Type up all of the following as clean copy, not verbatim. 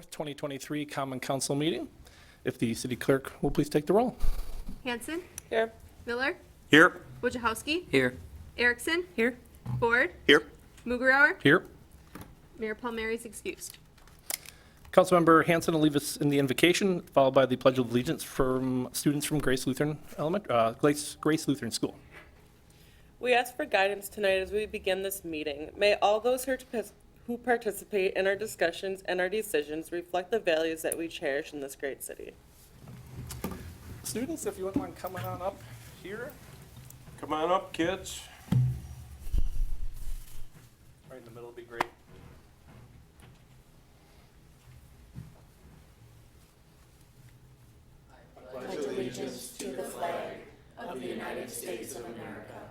4th, 2023 Common Council meeting. If the city clerk will please take the roll. Hanson, Here. Miller, Here. Wojciechowski, Here. Erickson, Here. Ford, Here. Mugrower, Here. Mayor Palmieri is excused. Councilmember Hanson will leave us in the invocation, followed by the Pledge of Allegiance from students from Grace Lutheran Grace Lutheran School. We ask for guidance tonight as we begin this meeting. May all those who participate in our discussions and our decisions reflect the values that we cherish in this great city. Students, if you wouldn't mind coming on up here. Come on up, kids. Right in the middle would be great. Pledge allegiance to the flag of the United States of America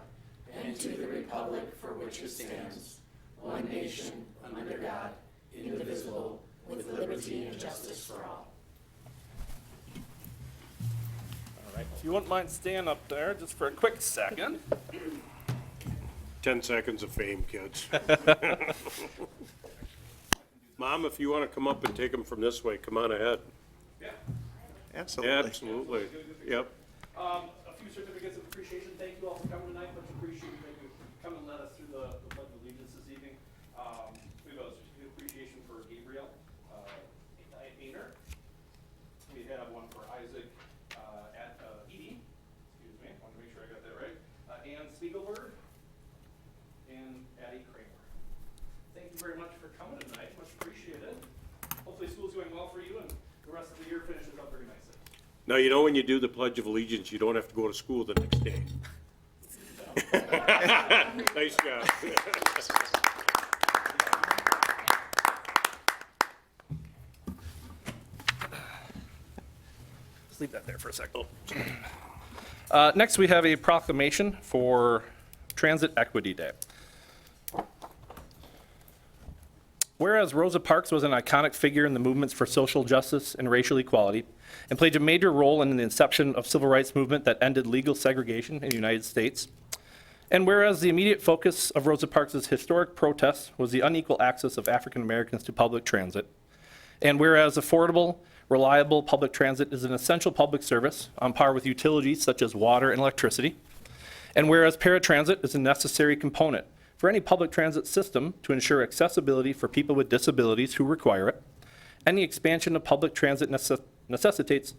and to the republic for which it stands, one nation, under God, indivisible, with liberty and justice for all. All right, if you wouldn't mind staying up there just for a quick second. 10 seconds of fame, kids. Mom, if you want to come up and take them from this way, come on ahead. Yeah. Absolutely. Absolutely. Yep. A few certificates of appreciation. Thank you all for coming tonight. Much appreciated that you come and led us through the Pledge of Allegiance this evening. We have a certificate of appreciation for Gabriel Ainer. We have one for Isaac Edie. Excuse me. I want to make sure I got that right. Ann Spiegelberg and Addie Kramer. Thank you very much for coming tonight. Much appreciated. Hopefully school's going well for you and the rest of the year finishes up very nicely. Now, you know when you do the Pledge of Allegiance, you don't have to go to school the next day. Nice job. Just leave that there for a second. Next, we have a proclamation for Transit Equity Day. Whereas Rosa Parks was an iconic figure in the movements for social justice and racial equality, and played a major role in the inception of civil rights movement that ended legal segregation in the United States. And whereas the immediate focus of Rosa Parks' historic protest was the unequal access of African Americans to public transit, and whereas affordable, reliable public transit is an essential public service on par with utilities such as water and electricity, and whereas paratransit is a necessary component for any public transit system to ensure accessibility for people with disabilities who require it, any expansion of public transit necessitates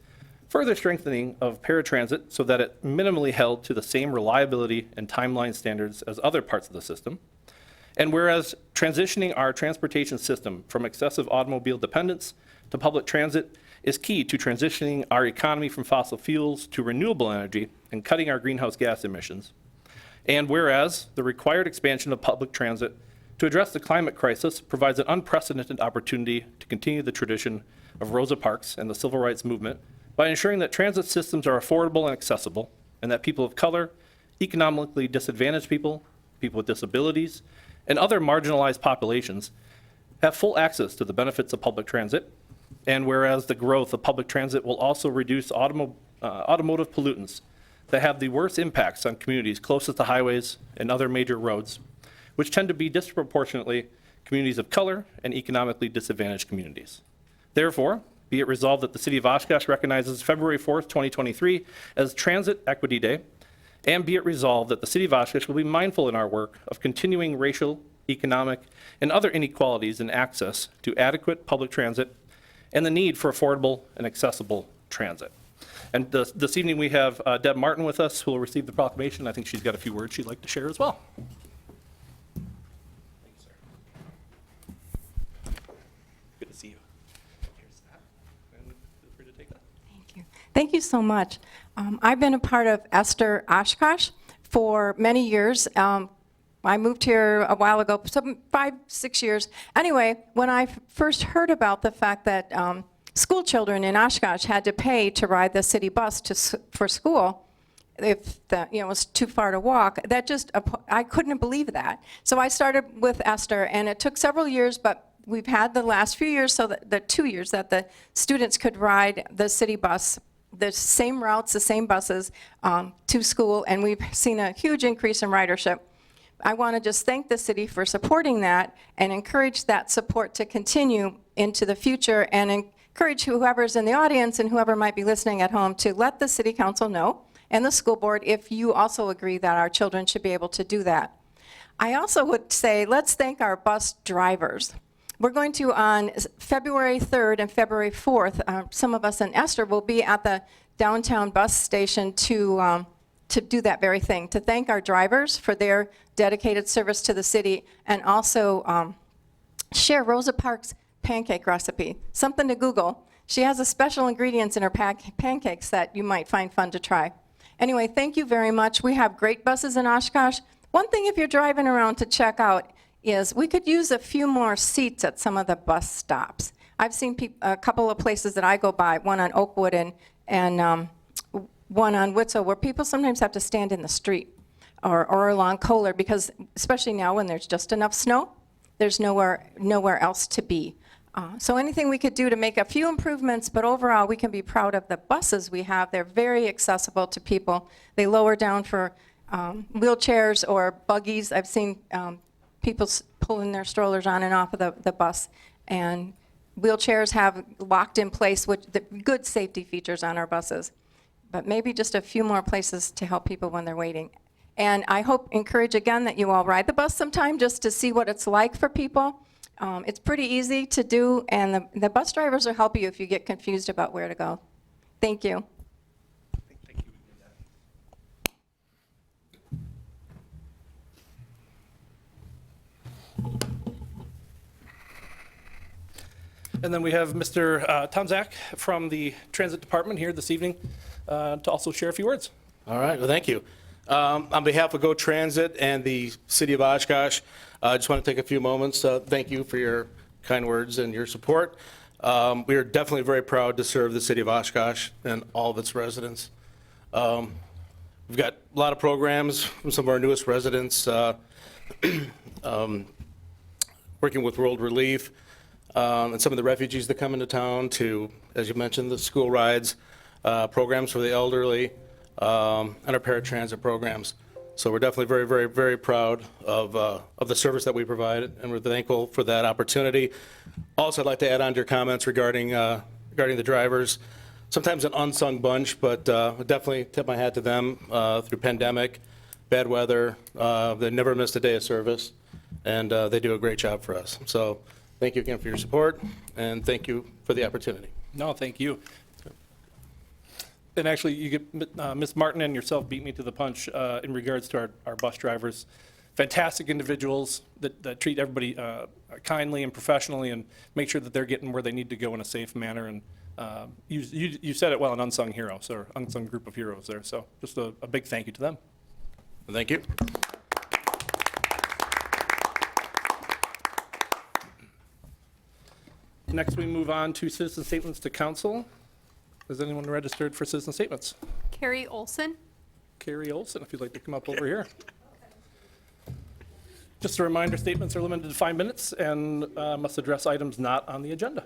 further strengthening of paratransit so that it minimally held to the same reliability and timeline standards as other parts of the system. And whereas transitioning our transportation system from excessive automobile dependence to public transit is key to transitioning our economy from fossil fuels to renewable energy and cutting our greenhouse gas emissions. And whereas the required expansion of public transit to address the climate crisis provides an unprecedented opportunity to continue the tradition of Rosa Parks and the civil rights movement by ensuring that transit systems are affordable and accessible, and that people of color, economically disadvantaged people, people with disabilities, and other marginalized populations have full access to the benefits of public transit. And whereas the growth of public transit will also reduce automotive pollutants that have the worst impacts on communities closest to highways and other major roads, which tend to be disproportionately communities of color and economically disadvantaged communities. Therefore, be it resolved that the City of Oshkosh recognizes February 4th, 2023 as Transit Equity Day, and be it resolved that the City of Oshkosh will be mindful in our work of continuing racial, economic, and other inequalities in access to adequate public transit and the need for affordable and accessible transit. And this evening we have Deb Martin with us, who will receive the proclamation. I think she's got a few words she'd like to share as well. Thanks, sir. Good to see you. Here's that. And feel free to take that. Thank you. Thank you so much. I've been a part of Esther Oshkosh for many years. I moved here a while ago, 5-6 years. Anyway, when I first heard about the fact that school children in Oshkosh had to pay to ride the city bus for school, if it was too far to walk, that just, I couldn't believe that. So I started with Esther, and it took several years, but we've had the last few years, so the 2 years that the students could ride the city bus, the same routes, the same buses to school, and we've seen a huge increase in ridership. I want to just thank the city for supporting that and encourage that support to continue into the future, and encourage whoever's in the audience and whoever might be listening at home to let the city council know and the school board if you also agree that our children should be able to do that. I also would say let's thank our bus drivers. We're going to, on February 3rd and February 4th, some of us in Esther will be at the downtown bus station to do that very thing, to thank our drivers for their dedicated service to the city, and also share Rosa Parks' pancake recipe. Something to Google. She has a special ingredients in her pancakes that you might find fun to try. Anyway, thank you very much. We have great buses in Oshkosh. One thing if you're driving around to check out is we could use a few more seats at some of the bus stops. I've seen a couple of places that I go by, one on Oakwood and one on Witzel, where people sometimes have to stand in the street or along Kohler, because especially now when there's just enough snow, there's nowhere else to be. So anything we could do to make a few improvements, but overall we can be proud of the buses we have. They're very accessible to people. They lower down for wheelchairs or buggies. I've seen people pulling their strollers on and off of the bus. And wheelchairs have locked in place, which the good safety features on our buses. But maybe just a few more places to help people when they're waiting. And I encourage again that you all ride the bus sometime just to see what it's like for people. It's pretty easy to do, and the bus drivers will help you if you get confused about where to go. Thank you. And then we have Mr. Tomzak from the Transit Department here this evening to also share a few words. All right, well, thank you. On behalf of Go Transit and the City of Oshkosh, I just want to take a few moments to thank you for your kind words and your support. We are definitely very proud to serve the City of Oshkosh and all of its residents. We've got a lot of programs from some of our newest residents, working with World Relief, and some of the refugees that come into town to, as you mentioned, the school rides, programs for the elderly, and our paratransit programs. So we're definitely very, very, very proud of the service that we provide, and we're thankful for that opportunity. Also, I'd like to add on to your comments regarding the drivers. Sometimes an unsung bunch, but definitely tip my hat to them through pandemic, bad weather. They never missed a day of service, and they do a great job for us. So thank you again for your support, and thank you for the opportunity. No, thank you. And actually, you get, Ms. Martin and yourself beat me to the punch in regards to our bus drivers. Fantastic individuals that treat everybody kindly and professionally and make sure that they're getting where they need to go in a safe manner. And you said it well, an unsung hero, or unsung group of heroes there. So just a big thank you to them. Thank you. Next, we move on to citizen statements to council. Is anyone registered for citizen statements? Carrie Olson. Carrie Olson, if you'd like to come up over here. Just a reminder, statements are limited to 5 minutes and must address items not on the agenda.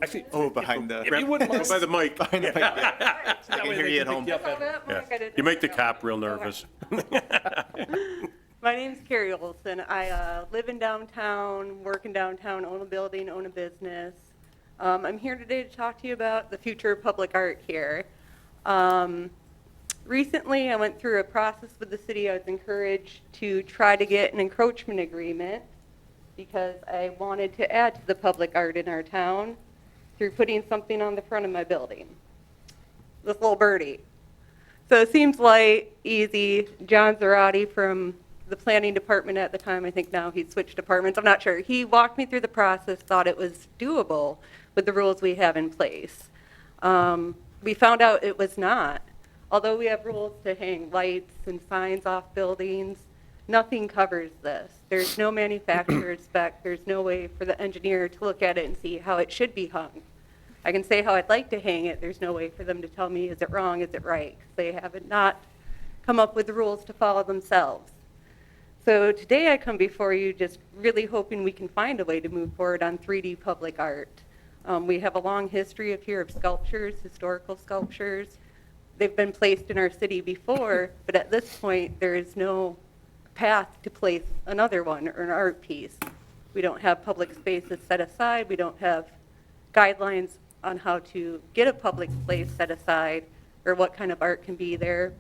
Actually, behind the. if you wouldn't mind. By the mic. I can hear you at home. You make the cop real nervous. My name's Carrie Olson. I live in downtown, work in downtown, own a building, own a business. I'm here today to talk to you about the future of public art here. Recently, I went through a process with the city. I was encouraged to try to get an encroachment agreement because I wanted to add to the public art in our town through putting something on the front of my building. This little birdie. So it seems like easy. John Zarati from the planning department at the time, I think now he's switched departments, I'm not sure. He walked me through the process, thought it was doable with the rules we have in place. We found out it was not. Although we have rules to hang lights and signs off buildings, nothing covers this. There's no manufacturer's spec. There's no way for the engineer to look at it and see how it should be hung. I can say how I'd like to hang it. There's no way for them to tell me, is it wrong, is it right? 'Cause they haven't not come up with the rules to follow themselves. So today I come before you just really hoping we can find a way to move forward on 3D public art. We have a long history of sculptures, historical sculptures. they've been placed in our city before, but at this point, there is no path to place another one or an art piece. We don't have public spaces set aside. We don't have guidelines on how to get a public place set aside or what kind of art can be there.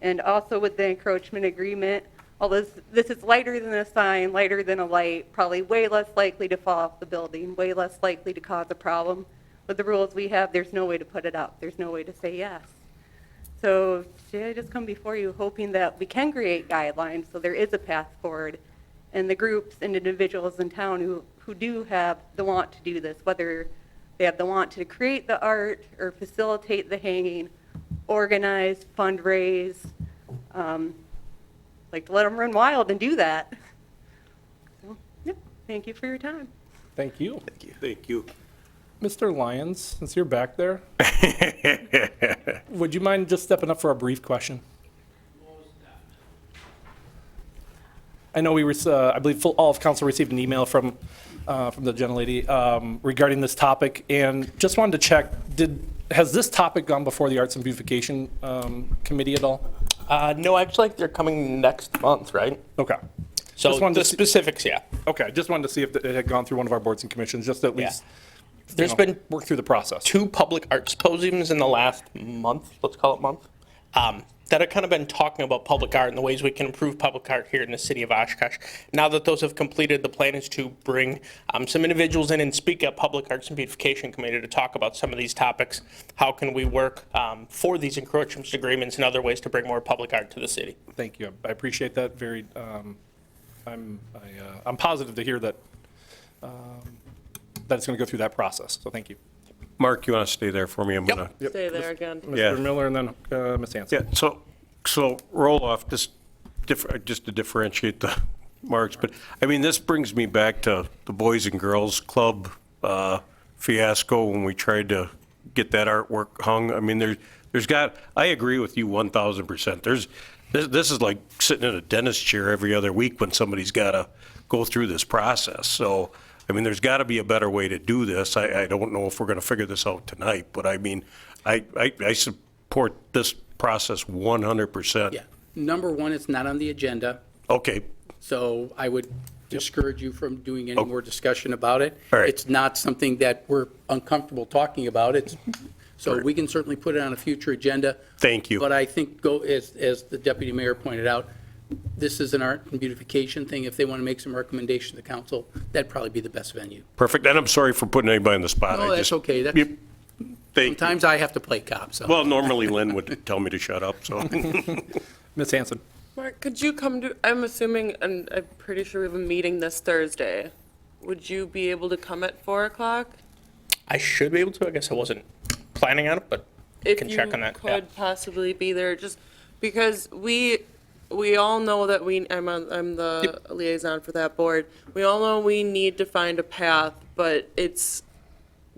And also with the encroachment agreement, although this is lighter than a sign, lighter than a light, probably way less likely to fall off the building, way less likely to cause a problem. With the rules we have, there's no way to put it up. There's no way to say yes. So today I just come before you hoping that we can create guidelines so there is a path forward. And the groups and individuals in town who do have the want to do this, whether they have the want to create the art or facilitate the hanging, organize, fundraise, like to let them run wild and do that. So, yeah, thank you for your time. Thank you. Thank you. Mr. Lyons, since you're back there, would you mind just stepping up for a brief question? I know I believe all of council received an email from the gentlelady regarding this topic, and just wanted to check, has this topic gone before the Arts and Beautification Committee at all? No, actually, they're coming next month, right? Okay. So Just wanted the to see- specifics, yeah. Okay, just wanted to see if it had gone through one of our boards and commissions, just to at Yeah. least There's been work through the process. 2 public art symposiums in the last month, let's call it month, that have kind of been talking about public art and the ways we can improve public art here in the city of Oshkosh. Now that those have completed, the plan is to bring some individuals in and speak at Public Arts and Beautification Committee to talk about some of these topics. How can we work for these encroachment agreements and other ways to bring more public art to the city? Thank you. I appreciate that. I'm positive to hear that that it's going to go through that process. So thank you. Mark, you want to stay there for me? I'm going to. Stay there again. Yeah. Mr. Miller and then Ms. Hanson. Yeah, so roll off, just to differentiate the marks, but, I mean, this brings me back to the Boys and Girls Club fiasco when we tried to get that artwork hung. I mean, I agree with you 1,000%. This is like sitting in a dentist chair every other week when somebody's got to go through this process. So, I mean, there's got to be a better way to do this. I don't know if we're going to figure this out tonight, but I mean, I support this process 100%. Yeah. Number one, it's not on the agenda, Okay, so I would discourage you from doing any more discussion about it. All right. It's not something that we're uncomfortable talking about. So we can certainly put it on a future agenda. Thank you. But I think, as the deputy mayor pointed out, this is an art and beautification thing. If they want to make some recommendation to the council, that'd probably be the best venue. Perfect, and I'm sorry for putting anybody on the spot. No, I that's just- okay. That's- Yep. Thank you. Sometimes I have to play cop, so. Well, normally Lynn would tell me to shut up, so. Ms. Hanson. Mark, could you come to, I'm assuming, and I'm pretty sure we have a meeting this Thursday. Would you be able to come at 4 o'clock? I should be able to. I guess I wasn't planning on it, but I If can you check on that. could possibly be there, just because we all know that I'm the liaison for that board. We all know we need to find a path, but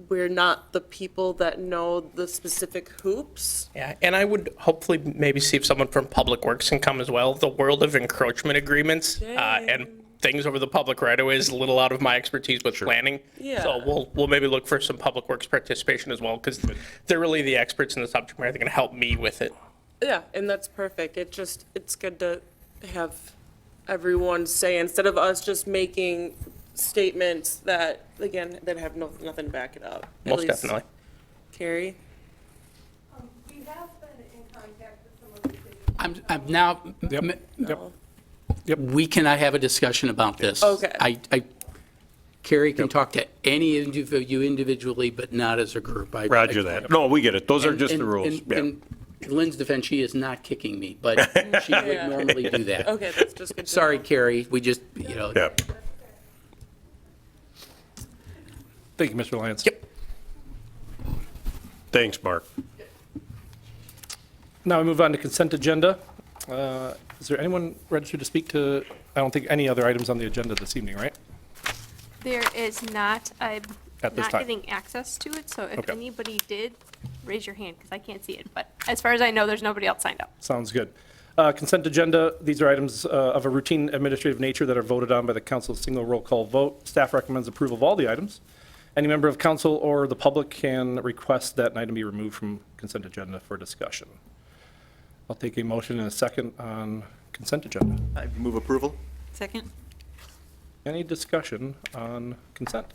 we're not the people that know the specific hoops. Yeah, and I would hopefully maybe see if someone from Public Works can come as well. The world of encroachment agreements and things over the public right away is a little out of my expertise with planning. Yeah. So we'll maybe look for some Public Works participation as well, because they're really the experts in the subject matter. They're going to help me with it. Yeah, and that's perfect. It's good to have everyone say, instead of us just making statements that, again, that have nothing to back it up. At Most least- definitely. Carrie? We have been in contact with some of the cities. I'm now, we cannot have a discussion about this. Okay. Carrie can talk to any of you individually, but not as a group. Roger that. No, we get it. Those are just the And- rules. and- Yeah. and in Lynn's defense, she is not kicking me, but she would Yeah. normally do that. Okay, that's just good to Sorry, know. Carrie, we just, Yeah. Thank you, Mr. Lyons. Yep. Thanks, Mark. Now we move on to consent agenda. Is there anyone registered to speak to, I don't think, any other items on the agenda this evening, right? There is not. I'm At this not time. getting access to it, so if Okay. anybody did, raise your hand, because I can't see it. But as far as I know, there's nobody else signed up. Sounds good. Consent agenda, these are items of a routine administrative nature that are voted on by the council's single roll call vote. Staff recommends approval of all the items. Any member of council or the public can request that an item be removed from consent agenda for discussion. I'll take a motion and a second on consent agenda. I move approval. Second? Any discussion on consent?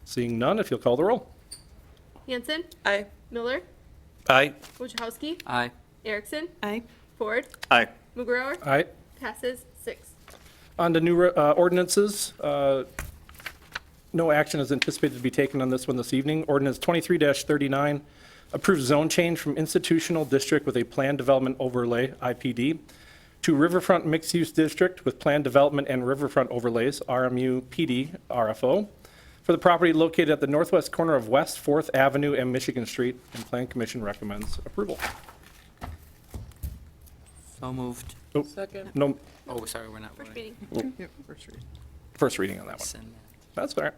Seeing none, if you'll call the roll. Hanson, Aye. Miller, Aye. Wojciechowski, Aye. Erickson, Aye. Ford, Aye. McGrower, Aye. passes 6. On to new ordinances. No action is anticipated to be taken on this one this evening. Ordinance 23-39 approves zone change from institutional district with a planned development overlay, IPD, to riverfront mixed-use district with planned development and riverfront overlays, RMU PD, RFO, for the property located at the northwest corner of West 4th Avenue and Michigan Street, and Plan Commission recommends approval. So moved. Second. No, Oh, sorry, we're not First voting. reading. first reading on that one. Send that. That's all right.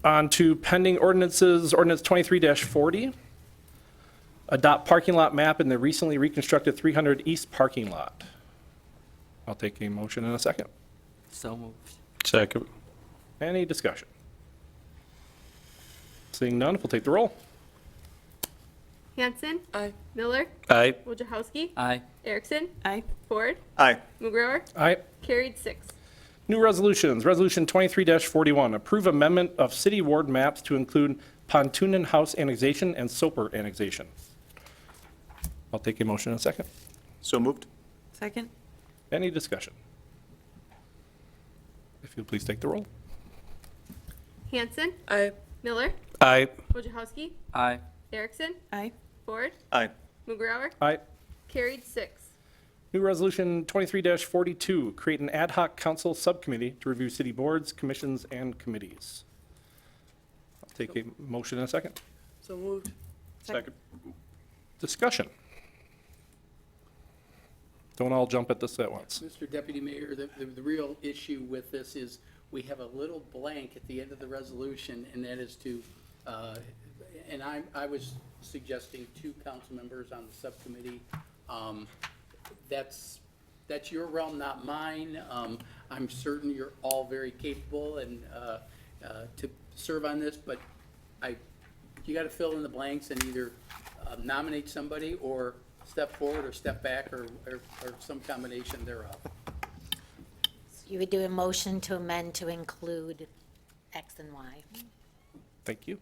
On to pending ordinances, ordinance 23-40. Adopt parking lot map in the recently reconstructed 300 East parking lot. I'll take a motion in a second. So moved. Second. Any discussion? Seeing none, we'll take the roll. Hanson, Aye. Miller, Aye. Wojciechowski, Aye. Erickson, Aye. Ford, Aye. McGrower, Aye. carried 6. New resolutions. Resolution 23-41, approve amendment of city ward maps to include Pontoonin House annexation and Soper annexation. I'll take a motion in a second. So moved. Second? Any discussion? If you'll please take the roll. Hanson, Aye. Miller, Aye. Wojciechowski, Aye. Erickson, Aye. Ford, Aye. McGrower, Aye. carried 6. New resolution 23-42, create an ad hoc council subcommittee to review city boards, commissions, and committees. I'll take a motion in a second. So moved. Second. Discussion. Don't all jump at this at once. Mr. Deputy Mayor, the real issue with this is we have a little blank at the end of the resolution, and that is to, and I was suggesting 2 council members on the subcommittee. That's your realm, not mine. I'm certain you're all very capable and to serve on this, but you got to fill in the blanks and either nominate somebody or step forward or step back or some combination thereof. You would do a motion to amend to include X and Y. Thank you.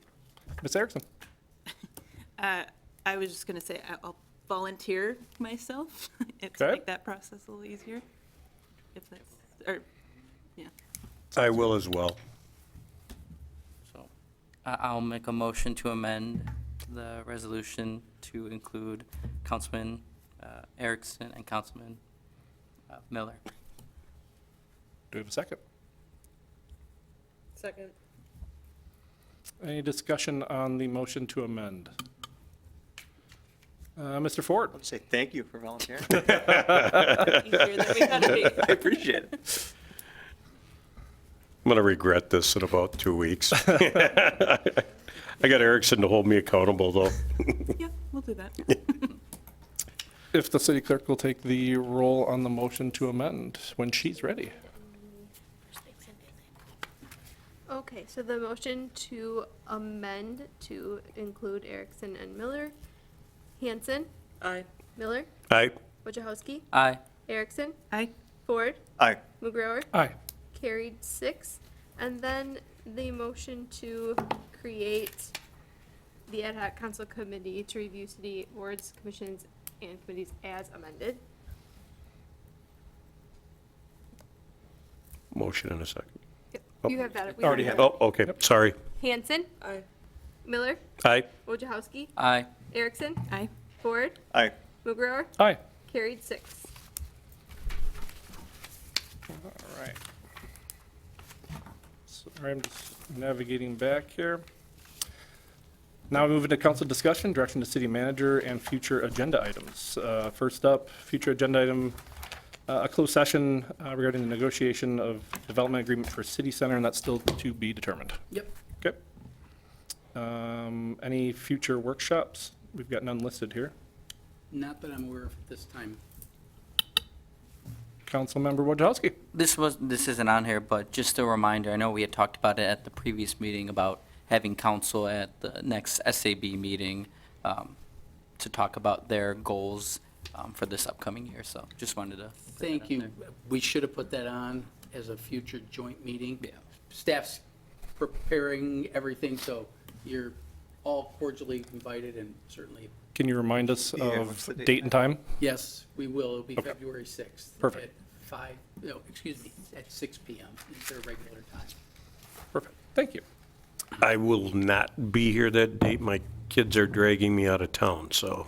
Ms. Erickson? I was just going to say I'll volunteer myself. It's Okay. make that process a little easier. If that's, or, yeah. I will as well. So I'll make a motion to amend the resolution to include Councilman Erickson and Councilman Miller. Do we have a second? Second. Any discussion on the motion to amend? Mr. Ford? I'll say thank you for volunteering. Easier than we thought it'd be. I appreciate it. I'm going to regret this in about 2 weeks. I got Erickson to hold me accountable, though. Yeah, we'll do that. If the city clerk will take the roll on the motion to amend when she's ready. Okay, so the motion to amend to include Erickson and Miller. Hanson, Aye. Miller, Aye. Wojciechowski, Aye. Erickson, Aye. Ford, Aye. McGrower, Aye. carried 6. And then the motion to create the ad hoc council committee to review city boards, commissions, and committees as amended. Motion in a second. You have that. we Already have have that. Oh, okay, sorry. Hanson, Aye. Miller, Aye. Wojciechowski, Aye. Erickson, Aye. Ford, Aye. McGrower, Aye. carried 6. All right. Sorry, I'm just navigating back here. Now we move into council discussion, direction to city manager, and future agenda items. First up, future agenda item, a closed session regarding the negotiation of development agreement for city center, and that's still to be determined. Yep. Okay. Any future workshops? We've got none listed here. Not that I'm aware of at this time. Councilmember Wojciechowski. This isn't on here, but just a reminder, I know we had talked about it at the previous meeting about having council at the next SAB meeting to talk about their goals for this upcoming year. So just wanted to. put that Thank out you. there. We should have put that on as a future joint meeting. Yeah. Staff's preparing everything, so you're all cordially invited and certainly, Can you remind us Yeah, what's the of date? date and time? yes, we will. It'll be February 6th. Perfect. At 5, no, excuse me, at 6 PM is their regular time. Perfect. Thank you. I will not be here that date. My kids are dragging me out of town, so.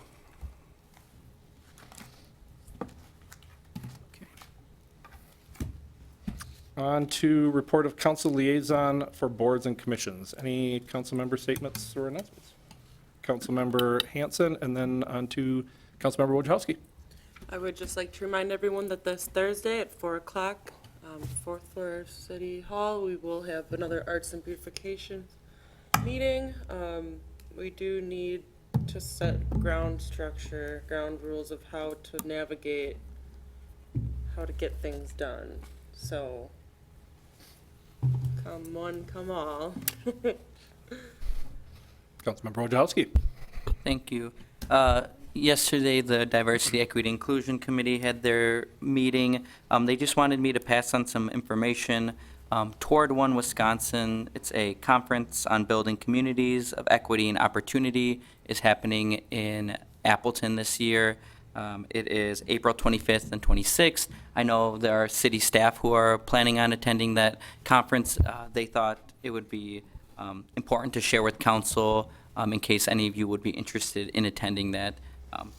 On to report of council liaison for boards and commissions. Any council member statements or announcements? Councilmember Hanson, and then on to Councilmember Wojciechowski. I would just like to remind everyone that this Thursday at 4 o'clock, fourth floor of City Hall, we will have another Arts and Beautification meeting. We do need to set ground structure, ground rules of how to navigate, how to get things done. So, come one, come all. Councilmember Wojciechowski. Thank you. Yesterday, the Diversity, Equity, Inclusion Committee had their meeting. They just wanted me to pass on some information. Toward One Wisconsin, it's a conference on building communities of equity and opportunity, is happening in Appleton this year. It is April 25th and 26th. I know there are city staff who are planning on attending that conference. They thought it would be important to share with council in case any of you would be interested in attending that.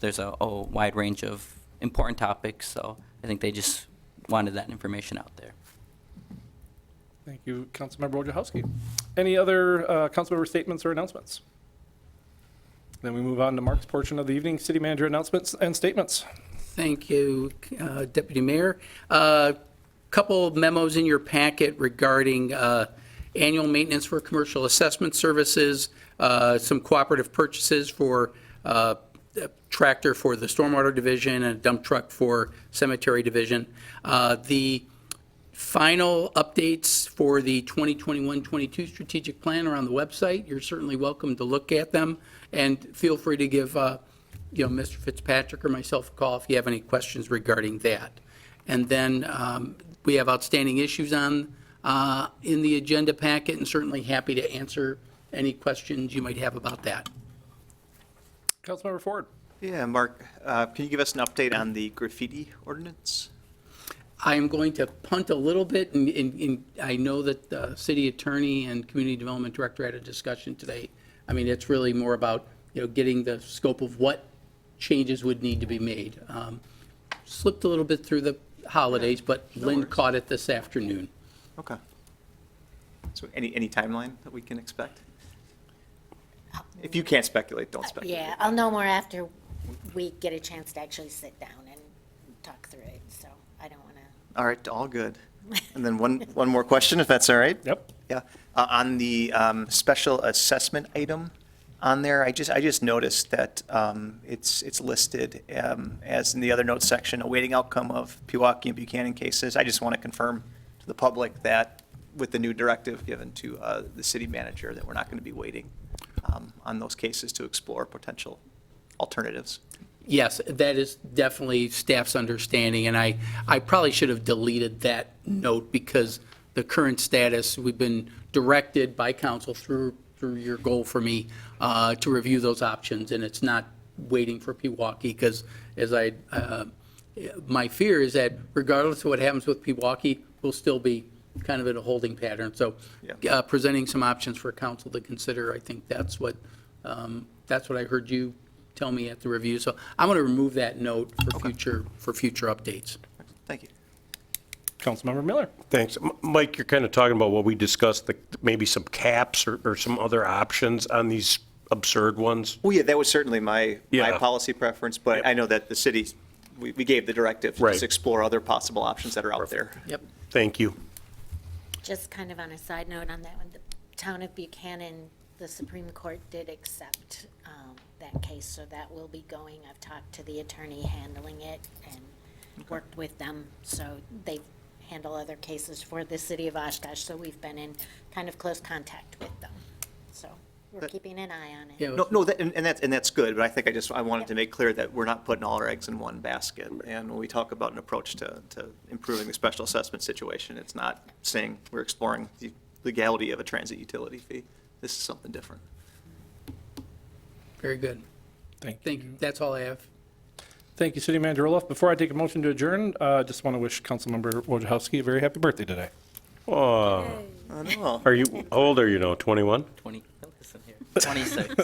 There's a wide range of important topics, so I think they just wanted that information out there. Thank you, Councilmember Wojciechowski. Any other council member statements or announcements? Then we move on to Mark's portion of the evening, city manager announcements and statements. Thank you, Deputy Mayor. Couple of memos in your packet regarding annual maintenance for commercial assessment services, some cooperative purchases for a tractor for the stormwater division and a dump truck for cemetery division. The final updates for the 2021-22 strategic plan are on the website. You're certainly welcome to look at them, and feel free to give Mr. Fitzpatrick or myself a call if you have any questions regarding that. And then we have outstanding issues on in the agenda packet, and certainly happy to answer any questions you might have about that. Councilmember Ford. Yeah, Mark, can you give us an update on the graffiti ordinance? I am going to punt a little bit, and I know that the city attorney and community development director had a discussion today. I mean, it's really more about, getting the scope of what changes would need to be made. Slipped a little bit through the holidays, but Lynn caught it this afternoon. Okay. So any timeline that we can expect? If you can't speculate, don't speculate. Yeah, I'll know more after we get a chance to actually sit down and talk through it, so I don't want to. All right, all good. And then one more question, if that's all right? Yep. Yeah. On the special assessment item on there, I just noticed that it's listed as in the other notes section, awaiting outcome of Pewaukee and Buchanan cases. I just want to confirm to the public that with the new directive given to the city manager, that we're not going to be waiting on those cases to explore potential alternatives. Yes, that is definitely staff's understanding, and I probably should have deleted that note because the current status, we've been directed by council through your goal for me to review those options, and it's not waiting for Pewaukee, because my fear is that regardless of what happens with Pewaukee, we'll still be kind of in a holding pattern. So presenting some options for council to consider, I think that's what I heard you tell me at the review. So I'm going to remove that note for future updates. Thank you. Councilmember Miller. Thanks. Mike, you're kind of talking about what we discussed, maybe some caps or some other options on these absurd ones. Well, yeah, that was certainly my Yeah. policy preference, but I know that the city, we gave the directive to Right. just explore other possible options that are out there. Yep. Thank you. Just kind of on a side note on that one, the town of Buchanan, the Supreme Court did accept that case, so that will be going. I've talked to the attorney handling it and worked with them, so they handle other cases for the city of Oshkosh, so we've been in kind of close contact with them, so. we're keeping an eye on it. Yeah, No, and that's good, but I think I wanted to make clear that we're not putting all our eggs in one basket. And when we talk about an approach to improving the special assessment situation, it's not saying we're exploring the legality of a transit utility fee. This is something different. very good. Thank Thank you. That's all I have. Thank you, City Manager Roloff. Before I take a motion to adjourn, I just want to wish Councilmember Wojciechowski a very happy birthday today. Oh, I know. are you, how old are you now, 21? 20, listen here, 26.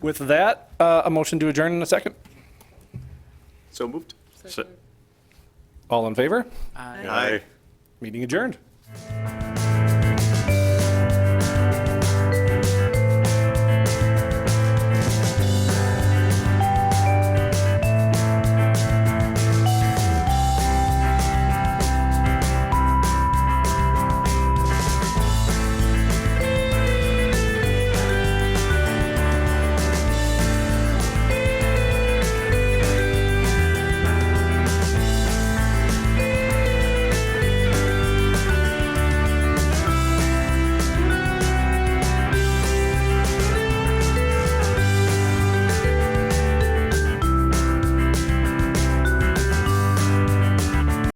With that, a motion to adjourn in a second. So moved. So- All in favor? Aye. Meeting adjourned.